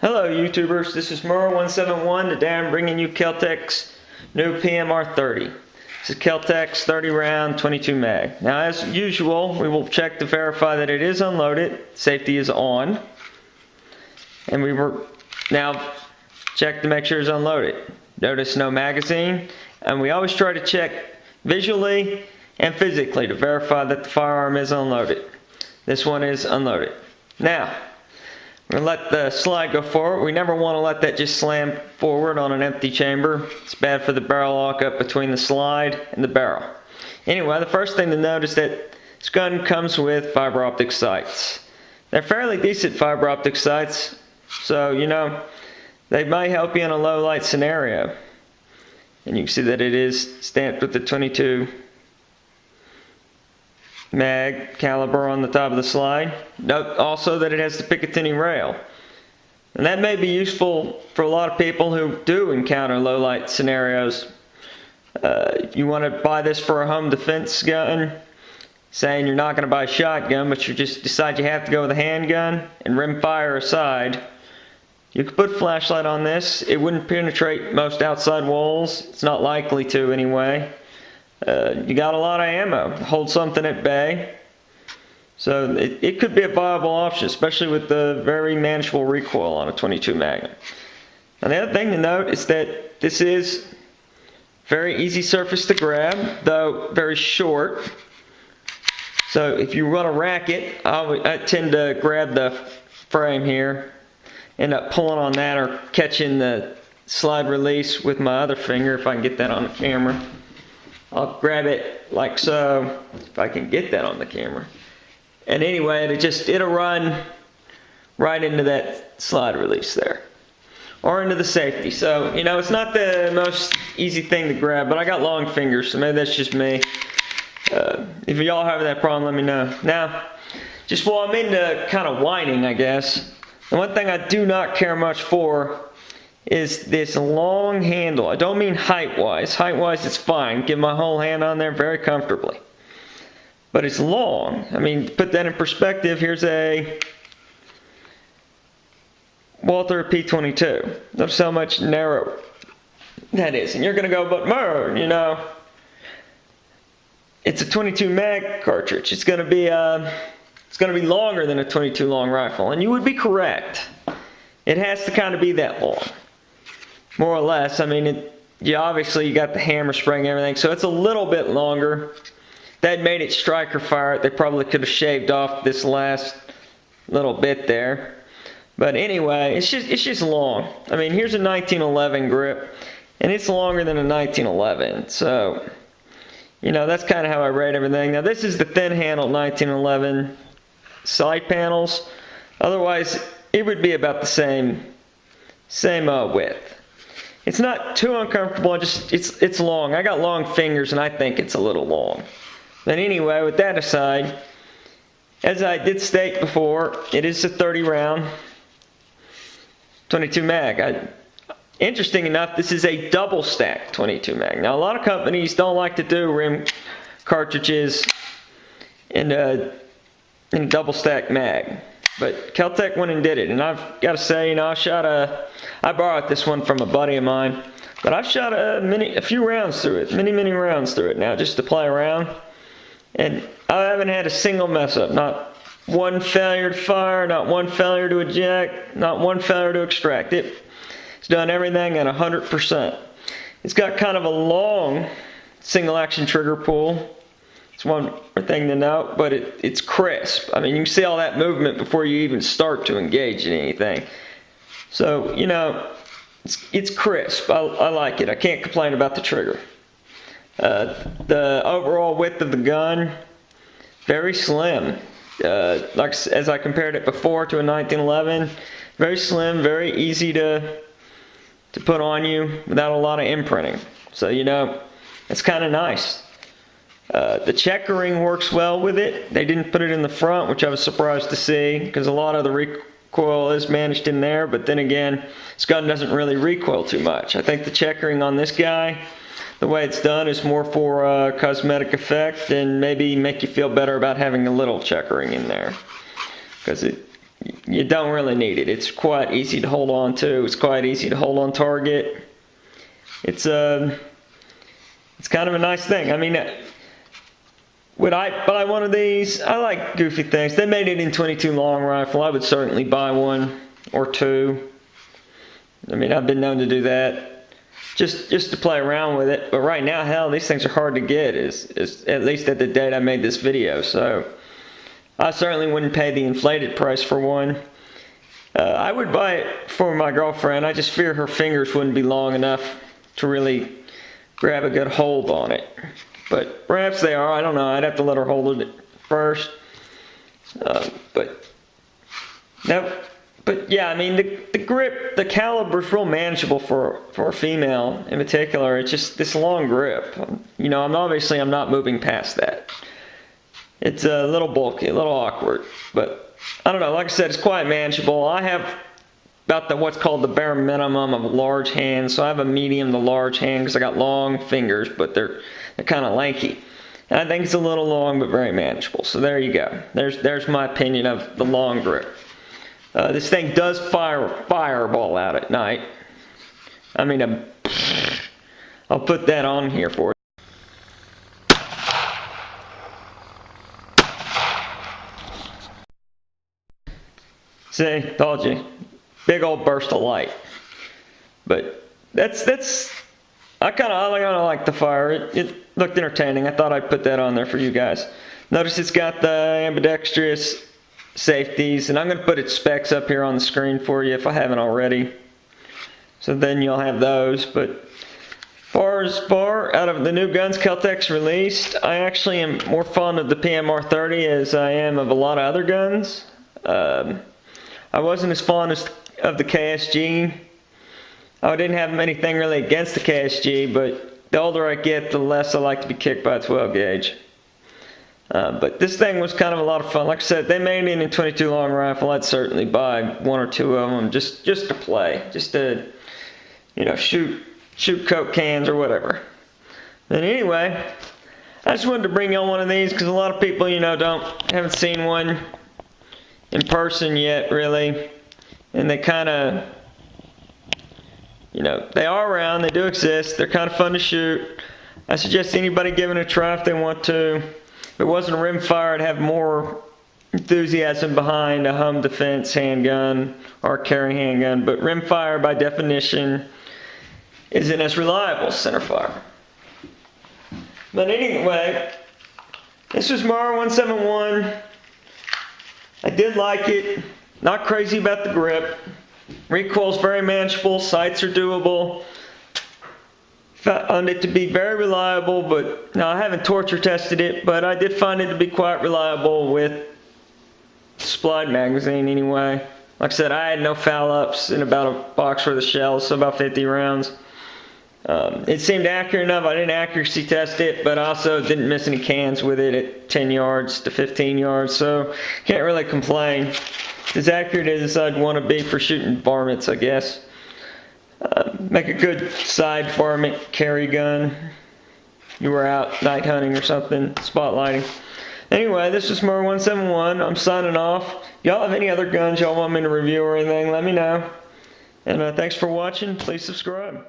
Hello YouTubers, this is Murr171. Today I'm bringing you KelTec's new PMR30. This is KelTec's 30 round 22 mag. Now as usual, we will check to verify that it is unloaded, safety is on, and we will now check to make sure it's unloaded. Notice no magazine, and we always try to check visually and physically to verify that the firearm is unloaded. This one is unloaded. Now, we're going to let the slide go forward. We never want to let that just slam forward on an empty chamber. It's bad for the barrel lock up between the slide and the barrel. Anyway, the first thing to note is that this gun comes with fiber optic sights. They're fairly decent fiber optic sights, so you know, they might help you in a low light scenario. And you can see that it is stamped with the 22 mag caliber on the top of the slide. Note also that it has the Picatinny rail, and that may be useful for a lot of people who do encounter low light scenarios. If you want to buy this for a home defense gun, saying you're not going to buy a shotgun but you just decide you have to go with a handgun and rim fire aside, you could put a flashlight on this. It wouldn't penetrate most outside walls. It's not likely to anyway. You got a lot of ammo, hold something at bay, so it could be a viable option, especially with the very manageable recoil on a 22 Magnum. And the other thing to note is that this is very easy surface to grab, though very short. So if you want to rack it, I tend to grab the frame here, end up pulling on that or catching the slide release with my other finger if I can get that on the camera. I'll grab it like so, if I can get that on the camera. And anyway, it'll run right into that slide release there, or into the safety. So, you know, it's not the most easy thing to grab, but I got long fingers, so maybe that's just me. If y'all have that problem, let me know. Now, just while I'm into kind of whining, I guess, the one thing I do not care much for is this long handle. I don't mean height-wise. Height-wise, it's fine. Get my whole hand on there very comfortably. But it's long. I mean, to put that in perspective, here's a Walther P22. Notice how much narrower that is. And you're going to go, but Murr, you know, it's a 22 mag cartridge. It's going to be longer than a 22 long rifle. And you would be correct. It has to kind of be that long, more or less. I mean, obviously you got the hammer spring and everything, so it's a little bit longer. That made it striker fire. They probably could have shaved off this last little bit there. But anyway, it's just long. I mean, here's a 1911 grip, and it's longer than a 1911. So, you know, that's kind of how I rate everything. Now, this is the thin-handled 1911 side panels. Otherwise, it would be about the same width. It's not too uncomfortable, just it's long. I got long fingers and I think it's a little long. But anyway, with that aside, as I did state before, it is a 30 round 22 mag. Interesting enough, this is a double stack 22 mag. Now a lot of companies don't like to do rim cartridges in a double stack mag. But KelTec went and did it, and I've got to say, you know, I borrowed this one from a buddy of mine, but I've shot a few rounds through it, many rounds through it now, just to play around, and I haven't had a single mess up, not one failure to fire, not one failure to eject, not one failure to extract. It's done everything at 100%. It's got kind of a long single action trigger pull. It's one more thing to note, but it's crisp. I mean, you can see all that movement before you even start to engage in anything. So, you know, it's crisp. I like it. I can't complain about the trigger. The overall width of the gun, very slim. As I compared it before to a 1911, very slim, very easy to put on you without a lot of imprinting. So, you know, it's kind of nice. The checkering works well with it. They didn't put it in the front, which I was surprised to see, because a lot of the recoil is managed in there, but then again, this gun doesn't really recoil too much. I think the checkering on this guy, the way it's done, is more for cosmetic effect and maybe make you feel better about having a little checkering in there, because you don't really need it. It's quite easy to hold on to. It's quite easy to hold on target. It's kind of a nice thing. I mean, would I buy one of these? I like goofy things. They made it in 22 long rifle. I would certainly buy one or two. I mean, I've been known to do that just to play around with it. But right now, hell, these things are hard to get, is at least at the date I made this video. So I certainly wouldn't pay the inflated price for one. I would buy it for my girlfriend. I just fear her fingers wouldn't be long enough to really grab a good hold on it. But perhaps they are. I don't know. I'd have to let her hold it first. But yeah, I mean, the grip, the caliber is real manageable for a female in particular. It's just this long grip. You know, I'm not moving past that. It's a little bulky, a little awkward, but I don't know. Like I said, it's quite manageable. I have about what's called the bare minimum of large hands. So I have a medium to large hand because I got long fingers, but they're kind of lanky. And I think it's a little long, but very manageable. So there you go. There's my opinion of the long grip. This thing does fire a fireball out at night. I mean, I'll put that on here for you. See, told you. Big old burst of light. But I kind of like the fire. It looked entertaining. I thought I'd put that on there for you guys. Notice it's got the ambidextrous safeties, and I'm going to put its specs up here on the screen for you if I haven't already. So then you'll have those. But far out of the new guns KelTec's released, I actually am more fond of the PMR30 as I am of a lot of other guns. I wasn't as fond of the KSG. I didn't have anything really against the KSG, but the older I get, the less I like to be kicked by a 12 gauge. But this thing was kind of a lot of fun. Like I said, they made it in 22 long rifle. I'd certainly buy one or two of them just to play, just to, you know, shoot Coke cans or whatever. But anyway, I just wanted to bring y'all one of these because a lot of people, you know, haven't seen one in person yet, really, and they kind of, you know, they are around, they do exist, they're kind of fun to shoot. I suggest anybody give it a try if they want to. If it wasn't a rimfire, I'd have more enthusiasm behind a home defense handgun or a carry handgun, but rimfire by definition isn't as reliable as centerfire. But anyway, this was Mara 171. I did like it. Not crazy about the grip. Recoil's very manageable. Sights are doable. Found it to be very reliable, but now I haven't torture tested it, but I did find it to be quite reliable with supplied magazine anyway. Like I said, I had no foul ups in about a box worth of shells, so about 50 rounds. It seemed accurate enough. I didn't accuracy test it, but I also didn't miss any cans with it at 10 yards to 15 yards, so can't really complain. As accurate as I'd want to be for shooting varmints, I guess. Make a good side varmint carry gun. You were out night hunting or something, spotlighting. Anyway, this is Mara 171. I'm signing off. Y'all have any other guns y'all want me to review or anything, let me know. And thanks for watching. Please subscribe.